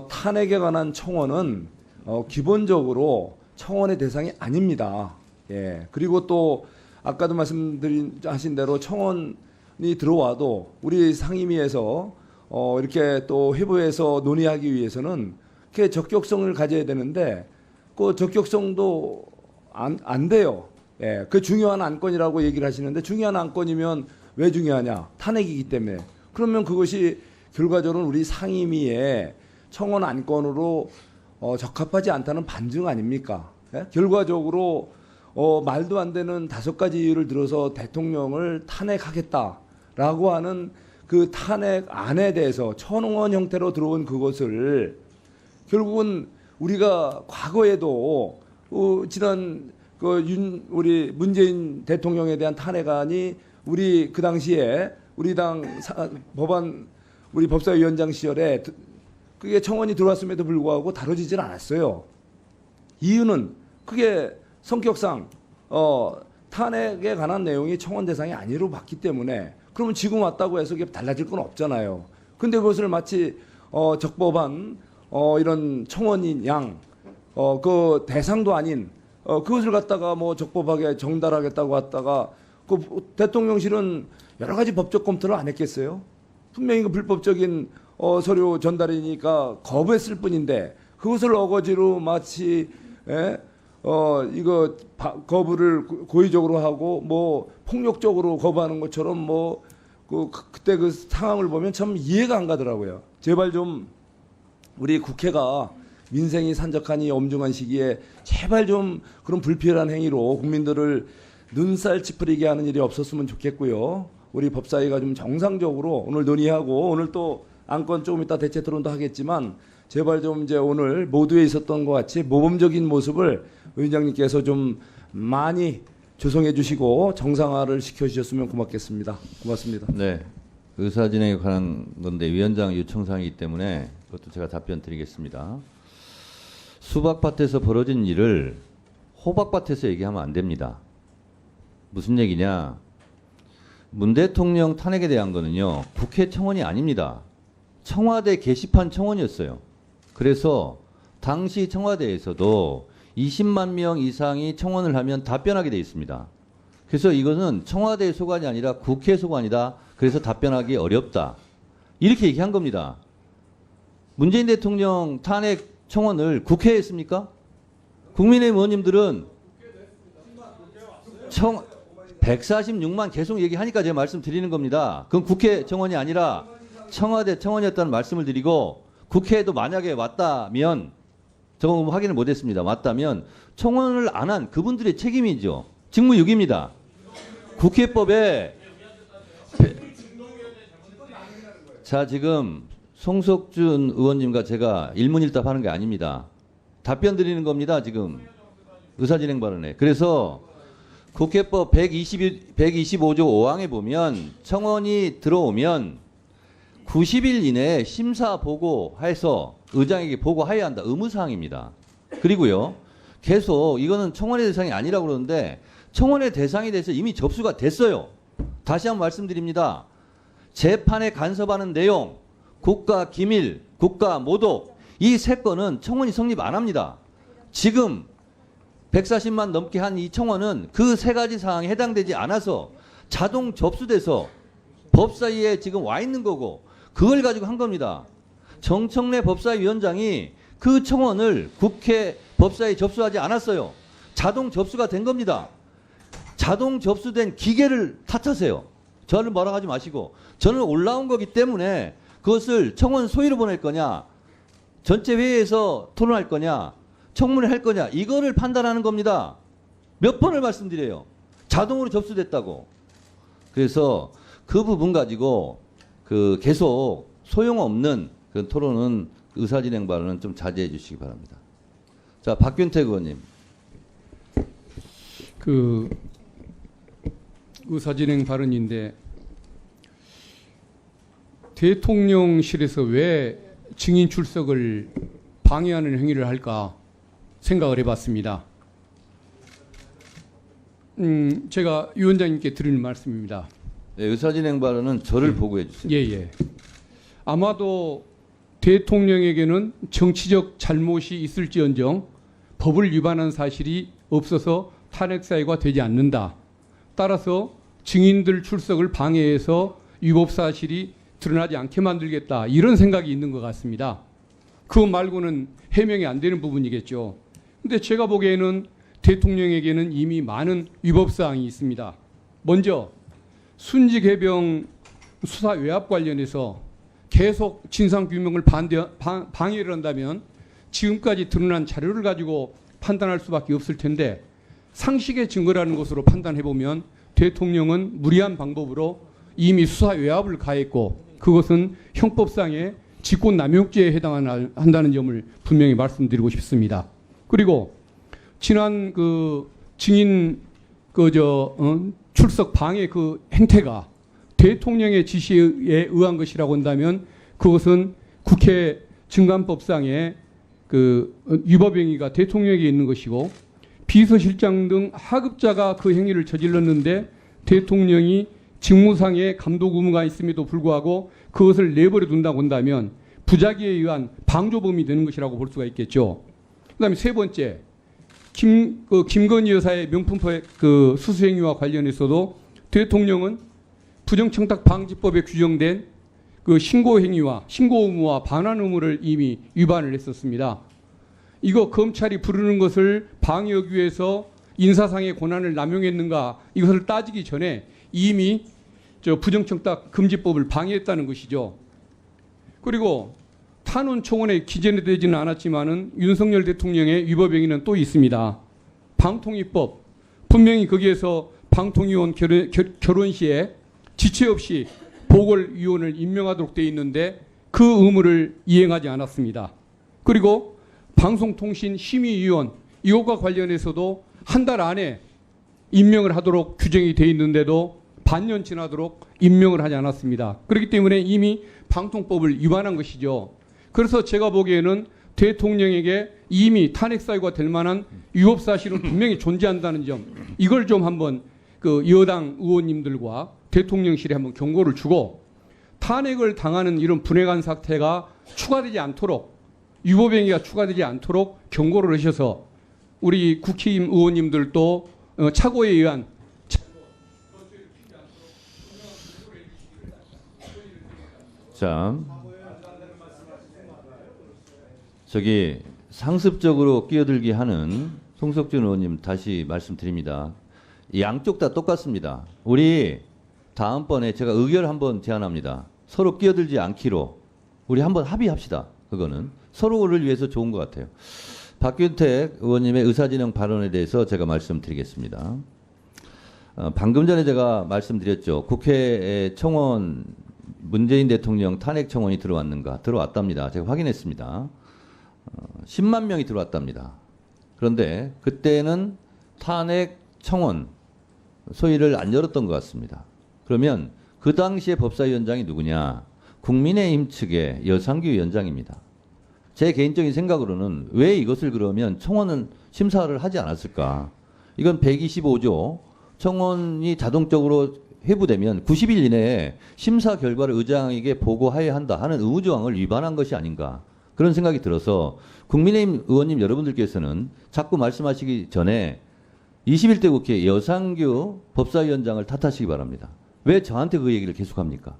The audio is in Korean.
탄핵에 관한 청원은 기본적으로 청원의 대상이 아닙니다. 예. 그리고 또 아까도 하신 대로 청원이 들어와도 우리 상임위에서 이렇게 또 회부에서 논의하기 위해서는 이렇게 적격성을 가져야 되는데 그 적격성도 안 돼요. 예. 그 중요한 안건이라고 얘기를 하시는데 중요한 안건이면 왜 중요하냐? 탄핵이기 때문에. 그러면 그것이 결과적으로 우리 상임위에 청원 안건으로 적합하지 않다는 반증 아닙니까? 예? 결과적으로 말도 안 되는 5가지 이유를 들어서 대통령을 탄핵하겠다라고 하는 그 탄핵 안에 대해서 청원 형태로 들어온 그것을 결국은 우리가 과거에도 지난 우리 문재인 대통령에 대한 탄핵안이 우리 그 당시에 우리 당 법안 우리 법사위원장 시절에 그게 청원이 들어왔음에도 불구하고 다뤄지질 않았어요. 이유는 그게 성격상 탄핵에 관한 내용이 청원 대상이 아니로 봤기 때문에 그러면 지금 왔다고 해서 이게 달라질 건 없잖아요. 근데 그것을 마치 적법한 이런 청원인 양 그 대상도 아닌 그것을 갖다가 뭐 적법하게 정달하겠다고 했다가 그 대통령실은 여러 가지 법적 검토를 안 했겠어요? 분명히 그 불법적인 서류 전달이니까 거부했을 뿐인데 그것을 어거지로 마치 이거 거부를 고의적으로 하고 뭐 폭력적으로 거부하는 것처럼 뭐 그때 그 상황을 보면 참 이해가 안 가더라고요. 제발 좀 우리 국회가 민생이 산적하니 엄중한 시기에 제발 좀 그런 불필요한 행위로 국민들을 눈살 찌푸리게 하는 일이 없었으면 좋겠고요. 우리 법사위가 좀 정상적으로 오늘 논의하고 오늘 또 안건 조금 이따 대체 토론도 하겠지만 제발 좀 이제 오늘 모두에 있었던 것 같이 모범적인 모습을 위원장님께서 좀 많이 조성해 주시고 정상화를 시켜주셨으면 고맙겠습니다. 고맙습니다. 네, 의사진행에 관한 건데 위원장 요청사항이기 때문에 그것도 제가 답변 드리겠습니다. 수박밭에서 벌어진 일을 호박밭에서 얘기하면 안 됩니다. 무슨 얘기냐? 문 대통령 탄핵에 대한 거는요, 국회 청원이 아닙니다. 청와대 게시판 청원이었어요. 그래서 당시 청와대에서도 20만 명 이상이 청원을 하면 답변하게 돼 있습니다. 그래서 이거는 청와대 소관이 아니라 국회 소관이다. 그래서 답변하기 어렵다. 이렇게 얘기한 겁니다. 문재인 대통령 탄핵 청원을 국회에 했습니까? 국민의힘 의원님들은 146만 계속 얘기하니까 제가 말씀드리는 겁니다. 그건 국회 청원이 아니라 청와대 청원이었다는 말씀을 드리고 국회에도 만약에 왔다면 저거 확인을 못했습니다. 왔다면 청원을 안 한 그분들의 책임이죠. 직무유기입니다. 국회법에 자 지금 송석준 의원님과 제가 일문일답하는 게 아닙니다. 답변 드리는 겁니다. 지금 의사진행 발언에. 그래서 국회법 125조 5항에 보면 청원이 들어오면 90일 이내에 심사 보고해서 의장에게 보고해야 한다. 의무사항입니다. 그리고요. 계속 이거는 청원의 대상이 아니라고 그러는데 청원의 대상이 돼서 이미 접수가 됐어요. 다시 한번 말씀드립니다. 재판에 간섭하는 내용, 국가 기밀, 국가 모독 이 3건은 청원이 성립 안 합니다. 지금 140만 넘게 한 이 청원은 그 3가지 사항에 해당되지 않아서 자동 접수돼서 법사위에 지금 와 있는 거고 그걸 가지고 한 겁니다. 정청래 법사위원장이 그 청원을 국회 법사위에 접수하지 않았어요. 자동 접수가 된 겁니다. 자동 접수된 기계를 탓하세요. 저를 뭐라 하지 마시고 저는 올라온 거기 때문에 그것을 청원 소위로 보낼 거냐 전체 회의에서 토론할 거냐 청문회 할 거냐 이거를 판단하는 겁니다. 몇 번을 말씀드려요. 자동으로 접수됐다고. 그래서 그 부분 가지고 계속 소용없는 그 토론은 의사진행 발언은 좀 자제해 주시기 바랍니다. 자, 박균택 의원님. 의사진행 발언인데 대통령실에서 왜 증인 출석을 방해하는 행위를 할까 생각을 해봤습니다. 제가 위원장님께 드리는 말씀입니다. 네, 의사진행 발언은 저를 보고해 주세요. 예. 아마도 대통령에게는 정치적 잘못이 있을지언정 법을 위반한 사실이 없어서 탄핵 사유가 되지 않는다. 따라서 증인들 출석을 방해해서 위법 사실이 드러나지 않게 만들겠다. 이런 생각이 있는 것 같습니다. 그거 말고는 해명이 안 되는 부분이겠죠. 근데 제가 보기에는 대통령에게는 이미 많은 위법 사항이 있습니다. 먼저 순직 해병 수사 외압 관련해서 계속 진상 규명을 방해를 한다면 지금까지 드러난 자료를 가지고 판단할 수밖에 없을 텐데 상식의 증거라는 것으로 판단해 보면 대통령은 무리한 방법으로 이미 수사 외압을 가했고 그것은 형법상의 직권남용죄에 해당한다는 점을 분명히 말씀드리고 싶습니다. 그리고 지난 그 증인 출석 방해 그 행태가 대통령의 지시에 의한 것이라고 한다면 그것은 국회 증감법상의 그 위법 행위가 대통령에게 있는 것이고 비서실장 등 하급자가 그 행위를 저질렀는데 대통령이 직무상의 감독 의무가 있음에도 불구하고 그것을 내버려 둔다고 한다면 부작위에 의한 방조범이 되는 것이라고 볼 수가 있겠죠. 그다음에 세 번째, 김건희 여사의 명품포 그 수수행위와 관련해서도 대통령은 부정청탁 방지법에 규정된 그 신고 행위와 신고 의무와 반환 의무를 이미 위반을 했었습니다. 이거 검찰이 부르는 것을 방해하기 위해서 인사상의 권한을 남용했는가 이것을 따지기 전에 이미 부정청탁 금지법을 방해했다는 것이죠. 그리고 탄원 청원에 기재되지는 않았지만은 윤석열 대통령의 위법 행위는 또 있습니다. 방통위법 분명히 거기에서 방통위원 결혼 시에 지체 없이 보궐위원을 임명하도록 되어 있는데 그 의무를 이행하지 않았습니다. 그리고 방송통신심의위원 이것과 관련해서도 한 달 안에 임명을 하도록 규정이 되어 있는데도 반년 지나도록 임명을 하지 않았습니다. 그렇기 때문에 이미 방통법을 위반한 것이죠. 그래서 제가 보기에는 대통령에게 이미 탄핵 사유가 될 만한 위법 사실은 분명히 존재한다는 점 이걸 좀 한번 그 여당 의원님들과 대통령실에 한번 경고를 주고 탄핵을 당하는 이런 분해간 사태가 추가되지 않도록 위법 행위가 추가되지 않도록 경고를 하셔서 우리 국힘 의원님들도 착오에 의한 자, 저기 상습적으로 끼어들게 하는 송석준 의원님 다시 말씀드립니다. 양쪽 다 똑같습니다. 우리 다음번에 제가 의결 한번 제안합니다. 서로 끼어들지 않기로 우리 한번 합의합시다. 그거는 서로를 위해서 좋은 것 같아요. 박균택 의원님의 의사진행 발언에 대해서 제가 말씀드리겠습니다. 방금 전에 제가 말씀드렸죠. 국회에 청원 문재인 대통령 탄핵 청원이 들어왔는가? 들어왔답니다. 제가 확인했습니다. 10만 명이 들어왔답니다. 그런데 그때는 탄핵 청원 소위를 안 열었던 것 같습니다. 그러면 그 당시에 법사위원장이 누구냐? 국민의힘 측의 여상규 위원장입니다. 제 개인적인 생각으로는 왜 이것을 그러면 청원은 심사를 하지 않았을까? 이건 125조 청원이 자동적으로 회부되면 90일 이내에 심사 결과를 의장에게 보고해야 한다 하는 의무조항을 위반한 것이 아닌가 그런 생각이 들어서 국민의힘 의원님 여러분들께서는 자꾸 말씀하시기 전에 21대 국회 여상규 법사위원장을 탓하시기 바랍니다. 왜 저한테 그 얘기를 계속합니까?